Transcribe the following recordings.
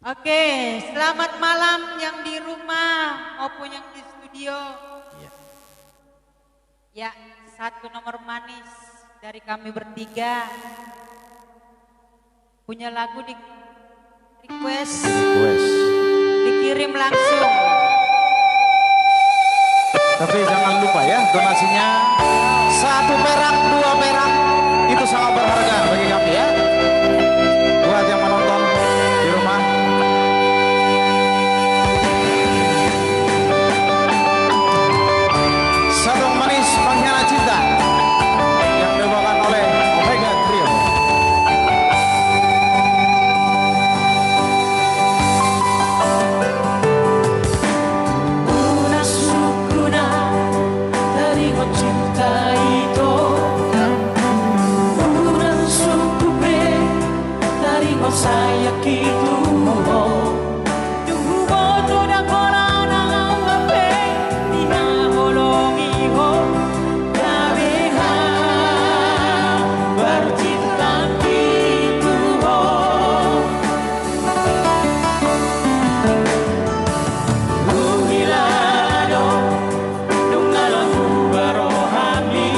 Oke, selamat malam yang di rumah maupun yang di studio. Iya. Ya, satu nomor manis dari kami bertiga. Punya lagu di request, dikirim langsung. Tapi jangan lupa ya, donasinya 1 perak, 2 perak itu sangat berharga bagi kami ya. Buat yang menonton di rumah. Sadung manis pengkhianat cinta yang dibawakan oleh Omega Trio. Unasukuna dari cinta itu, unasukupe dari saya gitu. Barohani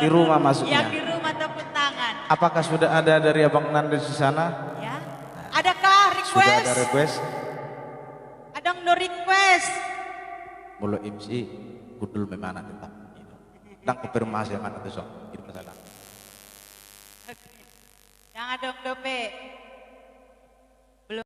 di rumah maksudnya. Yang di rumah tepuk tangan. Apakah sudah ada dari Abang Nandes di sana? Ya. Adakah request? Sudah ada request? Ada no request. Mulu MC kudul memang tetap. Dan konfirmasi yang mana tuh sok. Itu masalah. Yang ada dope.